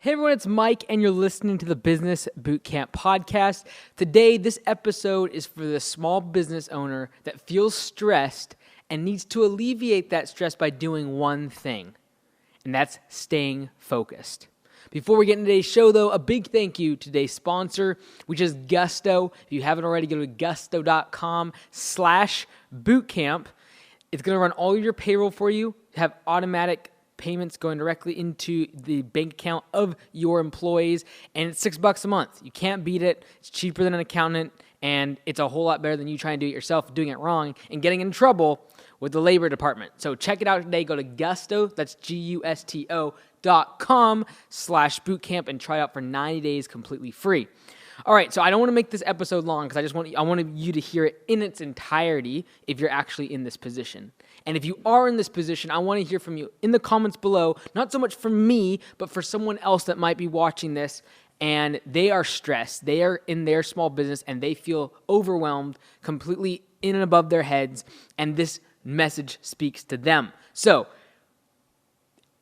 Hey everyone, it's Mike, and you're listening to the Business Bootcamp Podcast. Today, this episode is for the small business owner that feels stressed and needs to alleviate that stress by doing one thing, and that's staying focused. Before we get into today's show, though, a big thank you to today's sponsor, which is Gusto. If you haven't already, go to gusto.com/bootcamp. It's going to run all your payroll for you, have automatic payments going directly into the bank account of your employees, and it's $6 a month. You can't beat it. It's cheaper than an accountant, and it's a whole lot better than you trying to do it yourself, doing it wrong, and getting in trouble with the labor department. So check it out today. Go to Gusto, that's GUSTO.com/bootcamp, and try it out for 90 days completely free. All right, so I don't want to make this episode long because I want you to hear it in its entirety if you're actually in this position. And if you are in this position, I want to hear from you in the comments below, not so much from me, but for someone else that might be watching this and they are stressed. They are in their small business and they feel overwhelmed, completely in and above their heads, and this message speaks to them. So,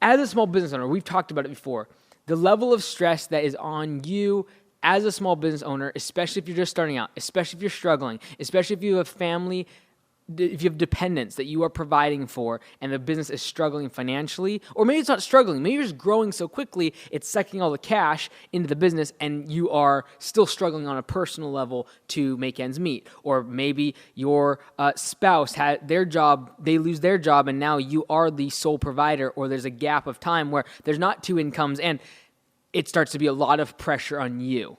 as a small business owner, we've talked about it before, the level of stress that is on you as a small business owner, especially if you're just starting out, especially if you're struggling, especially if you have family, if you have dependents that you are providing for and the business is struggling financially, or maybe it's not struggling, maybe you're just growing so quickly, it's sucking all the cash into the business and you are still struggling on a personal level to make ends meet. Or maybe your spouse had their job, they lose their job and now you are the sole provider, or there's a gap of time where there's not two incomes and it starts to be a lot of pressure on you.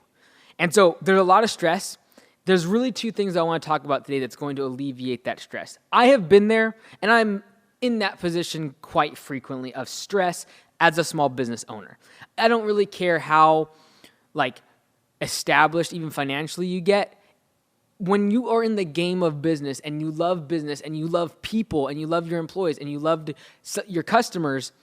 And so there's a lot of stress. There's really two things I want to talk about today that's going to alleviate that stress. I have been there, and I'm in that position quite frequently of stress as a small business owner. I don't really care how established, even financially, you get. When you are in the game of business and you love people and you love your employees and you love your customers,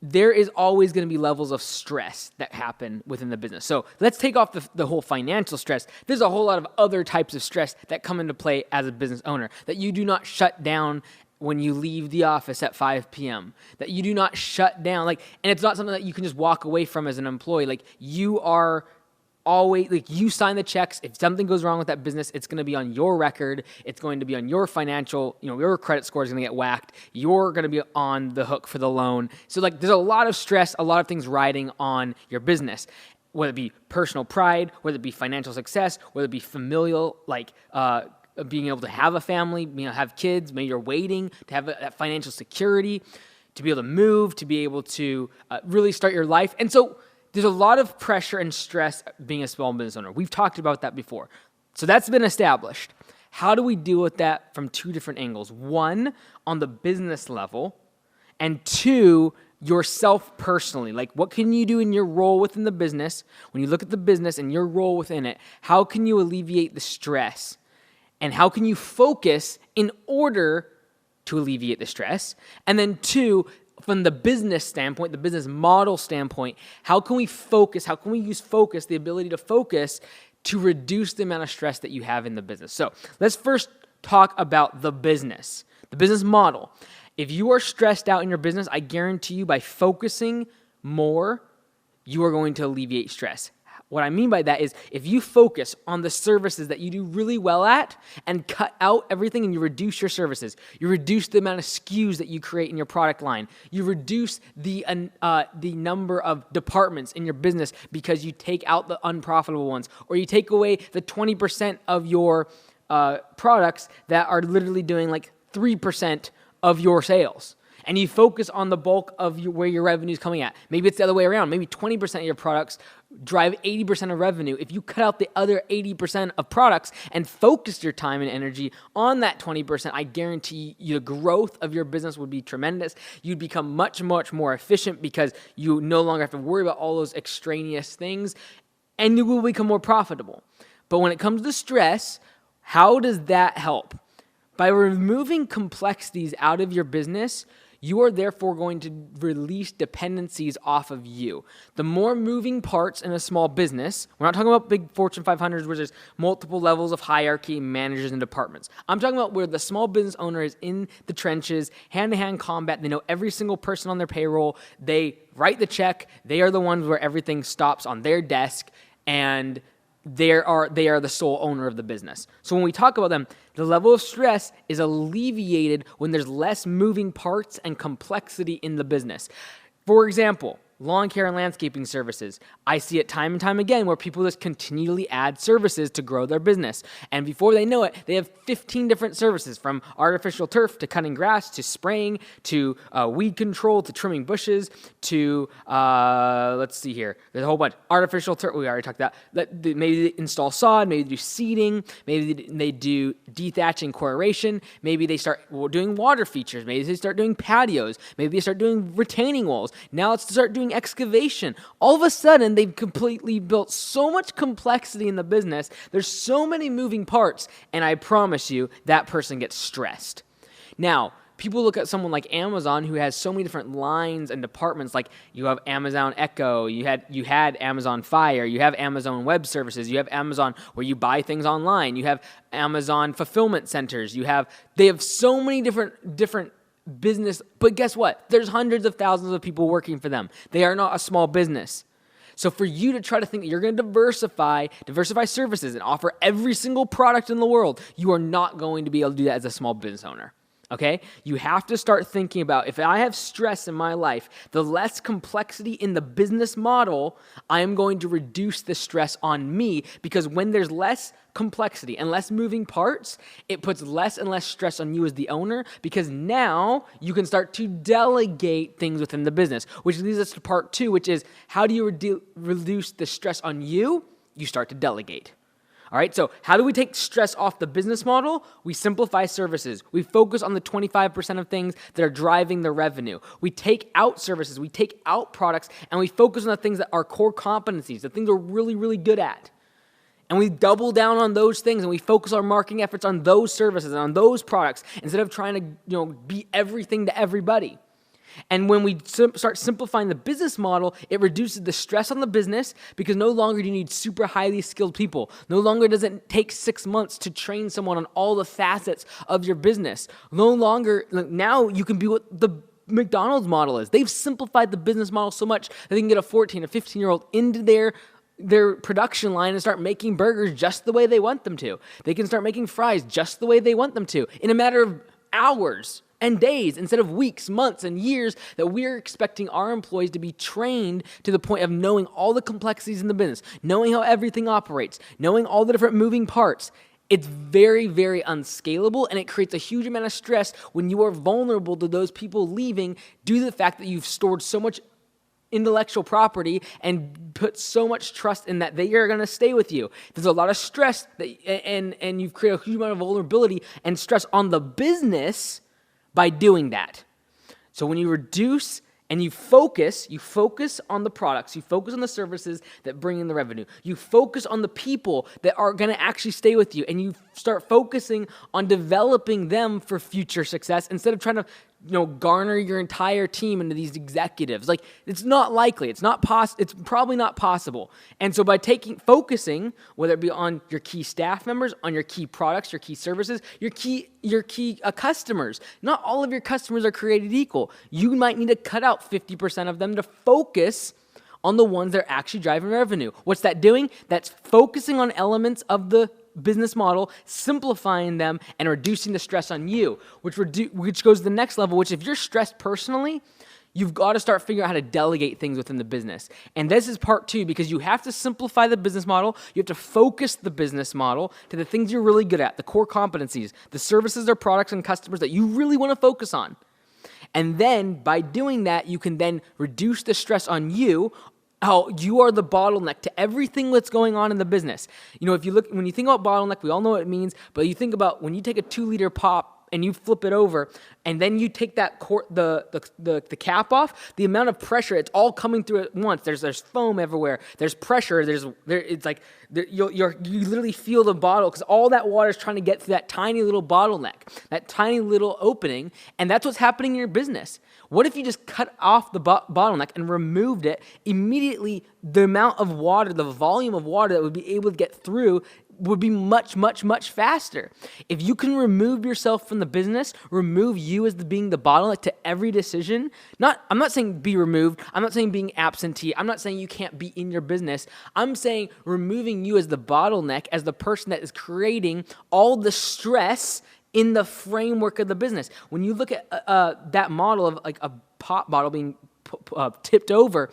there is always going to be levels of stress that happen within the business. So let's take off the whole financial stress. There's a whole lot of other types of stress that come into play as a business owner, that you do not shut down when you leave the office at 5 p.m., that you do not shut down. And it's not something that you can just walk away from as an employee. You are always, you sign the checks. If something goes wrong with that business, it's going to be on your record. It's going to be on your financial, your credit score is going to get whacked. You're going to be on the hook for the loan. So there's a lot of stress, a lot of things riding on your business, whether it be personal pride, whether it be financial success, whether it be familial, being able to have a family, have kids. Maybe you're waiting to have that financial security, to be able to move, to be able to really start your life. And so there's a lot of pressure and stress being a small business owner. We've talked about that before. So that's been established. How do we deal with that from two different angles? One, on the business level, and two, yourself personally. What can you do in your role within the business? When you look at the business and your role within it, how can you alleviate the stress? And how can you focus in order to alleviate the stress? And then two, from the business standpoint, the business model standpoint, how can we focus? How can we use focus, the ability to focus, to reduce the amount of stress that you have in the business? So let's first talk about the business model. If you are stressed out in your business, I guarantee you by focusing more, you are going to alleviate stress. What I mean by that is if you focus on the services that you do really well at and cut out everything and you reduce your services, you reduce the amount of SKUs that you create in your product line, you reduce the number of departments in your business because you take out the unprofitable ones, or you take away the 20% of your products that are literally doing 3% of your sales. And you focus on the bulk of where your revenue is coming at. Maybe it's the other way around. Maybe 20% of your products drive 80% of revenue. If you cut out the other 80% of products and focus your time and energy on that 20%, I guarantee you the growth of your business would be tremendous. You'd become much, much more efficient because you no longer have to worry about all those extraneous things, and you will become more profitable. But when it comes to stress, how does that help? By removing complexities out of your business, you are therefore going to release dependencies off of you. The more moving parts in a small business, we're not talking about big Fortune 500s where there's multiple levels of hierarchy, managers, and departments. I'm talking about where the small business owner is in the trenches, hand-to-hand combat. They know every single person on their payroll. They write the check. They are the ones where everything stops on their desk, and they are the sole owner of the business. So when we talk about them, the level of stress is alleviated when there's less moving parts and complexity in the business. For example, lawn care and landscaping services. I see it time and time again where people just continually add services to grow their business. And before they know it, they have 15 different services, from artificial turf to cutting grass to spraying to weed control to trimming bushes to, let's see here, there's a whole bunch. Artificial turf, we already talked about. Maybe they install sod, maybe they do seeding, maybe they do dethatching, coration, maybe they start doing water features, maybe they start doing patios, maybe they start doing retaining walls. Now let's start doing excavation. All of a sudden, they've completely built so much complexity in the business. There's so many moving parts, and I promise you, that person gets stressed. Now, people look at someone like Amazon who has so many different lines and departments. Like you have Amazon Echo, you had Amazon Fire, you have Amazon Web Services, you have Amazon where you buy things online, you have Amazon Fulfillment Centers, they have so many different business, but guess what? There's hundreds of thousands of people working for them. They are not a small business. So for you to try to think that you're going to diversify services and offer every single product in the world, you are not going to be able to do that as a small business owner. Okay? You have to start thinking about, if I have stress in my life, the less complexity in the business model, I am going to reduce the stress on me, because when there's less complexity and less moving parts, it puts less and less stress on you as the owner, because now you can start to delegate things within the business, which leads us to part 2, which is how do you reduce the stress on you? You start to delegate. All right, so how do we take stress off the business model? We simplify services. We focus on the 25% of things that are driving the revenue. We take out services, we take out products, and we focus on the things that are core competencies, the things we're really, really good at. And we double down on those things, and we focus our marketing efforts on those services and on those products instead of trying to be everything to everybody. And when we start simplifying the business model, it reduces the stress on the business, because no longer do you need super highly skilled people. No longer does it take 6 months to train someone on all the facets of your business. No longer, now you can be what the McDonald's model is. They've simplified the business model so much that they can get a 14 or 15-year-old into their production line and start making burgers just the way they want them to. They can start making fries just the way they want them to in a matter of hours and days instead of weeks, months, and years that we're expecting our employees to be trained to the point of knowing all the complexities in the business, knowing how everything operates, knowing all the different moving parts. It's very, very unscalable, and it creates a huge amount of stress when you are vulnerable to those people leaving due to the fact that you've stored so much intellectual property and put so much trust in that they are going to stay with you. There's a lot of stress and you've created a huge amount of vulnerability and stress on the business by doing that. So when you reduce and you focus on the products, you focus on the services that bring in the revenue, you focus on the people that are going to actually stay with you, and you start focusing on developing them for future success instead of trying to garner your entire team into these executives. Like, it's not likely. It's probably not possible. And so by focusing, whether it be on your key staff members, on your key products, your key services, your key customers, not all of your customers are created equal. You might need to cut out 50% of them to focus on the ones that are actually driving revenue. What's that doing? That's focusing on elements of the business model, simplifying them, and reducing the stress on you, which goes to the next level, which if you're stressed personally, you've got to start figuring out how to delegate things within the business. And this is part 2, because you have to simplify the business model. You have to focus the business model to the things you're really good at, the core competencies, the services or products and customers that you really want to focus on. And then by doing that, you can then reduce the stress on you. How you are the bottleneck to everything that's going on in the business. When you think about bottleneck, we all know what it means, but you think about when you take a 2-liter pop and you flip it over, and then you take that the cap off, the amount of pressure, it's all coming through at once. There's foam everywhere. There's pressure. It's like you literally feel the bottle because all that water is trying to get through that tiny little bottleneck, that tiny little opening, and that's what's happening in your business. What if you just cut off the bottleneck and removed it? Immediately, the amount of water, the volume of water that would be able to get through would be much, much, much faster. If you can remove yourself from the business, remove you as being the bottleneck to every decision. I'm not saying be removed. I'm not saying being absentee. I'm not saying you can't be in your business. I'm saying removing you as the bottleneck, as the person that is creating all the stress in the framework of the business. When you look at that model of like a pop bottle being tipped over,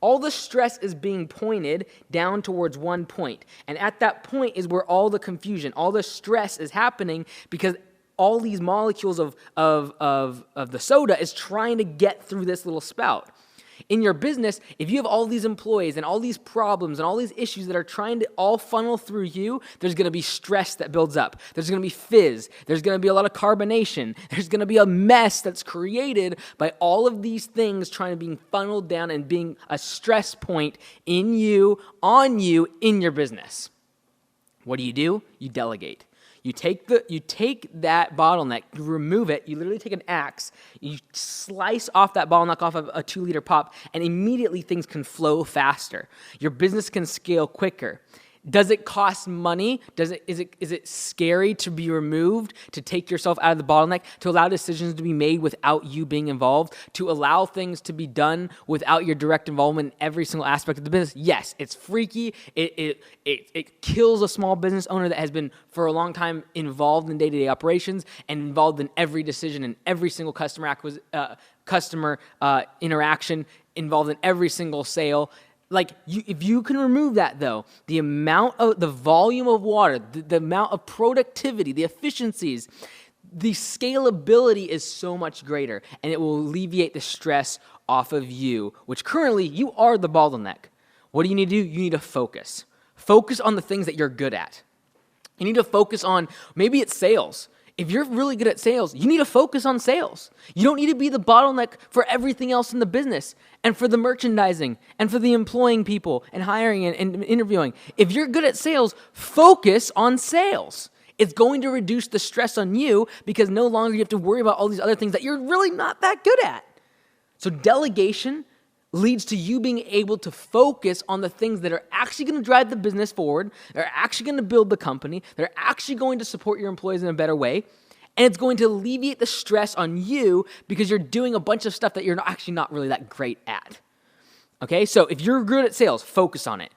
all the stress is being pointed down towards one point. And at that point is where all the confusion, all the stress is happening because all these molecules of the soda is trying to get through this little spout. In your business, if you have all these employees and all these problems and all these issues that are trying to all funnel through you, there's going to be stress that builds up. There's going to be fizz. There's going to be a lot of carbonation. There's going to be a mess that's created by all of these things trying to be funneled down and being a stress point in you, on you, in your business. What do? You delegate. You take that bottleneck, you remove it, you literally take an axe, you slice off that bottleneck off of a 2-liter pop, and immediately things can flow faster. Your business can scale quicker. Does it cost money? Is it scary to be removed, to take yourself out of the bottleneck, to allow decisions to be made without you being involved, to allow things to be done without your direct involvement in every single aspect of the business? Yes, it's freaky. It kills a small business owner that has been for a long time involved in day-to-day operations and involved in every decision and every single customer interaction, involved in every single sale. If you can remove that, though, the volume of water, the amount of productivity, the efficiencies, the scalability is so much greater, and it will alleviate the stress off of you, which currently you are the bottleneck. What do? You need to focus. Focus on the things that you're good at. You need to focus on, maybe it's sales. If you're really good at sales, you need to focus on sales. You don't need to be the bottleneck for everything else in the business and for the merchandising and for the employing people and hiring and interviewing. If you're good at sales, focus on sales. It's going to reduce the stress on you because no longer you have to worry about all these other things that you're really not that good at. So delegation leads to you being able to focus on the things that are actually going to drive the business forward, that are actually going to build the company, that are actually going to support your employees in a better way, and it's going to alleviate the stress on you because you're doing a bunch of stuff that you're actually not really that great at. Okay, so if you're good at sales, focus on it.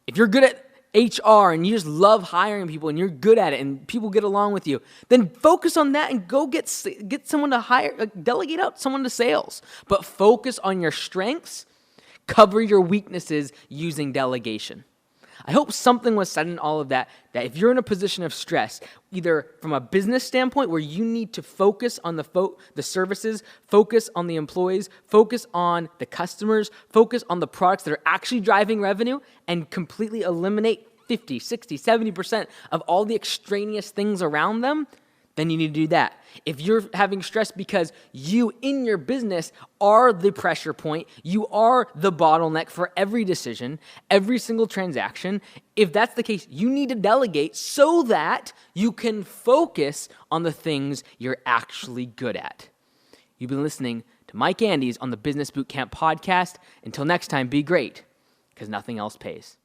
If you're good at HR and you just love hiring people and you're good at it and people get along with you, then focus on that and go get someone to hire, delegate out someone to sales. But focus on your strengths, cover your weaknesses using delegation. I hope something was said in all of that if you're in a position of stress, either from a business standpoint where you need to focus on the services, focus on the employees, focus on the customers, focus on the products that are actually driving revenue, and completely eliminate 50, 60, 70% of all the extraneous things around them, then you need to do that. If you're having stress because you in your business are the pressure point, you are the bottleneck for every decision, every single transaction, if that's the case, you need to delegate so that you can focus on the things you're actually good at. You've been listening to Mike Andes on the Business Bootcamp podcast. Until next time, be great, because nothing else pays.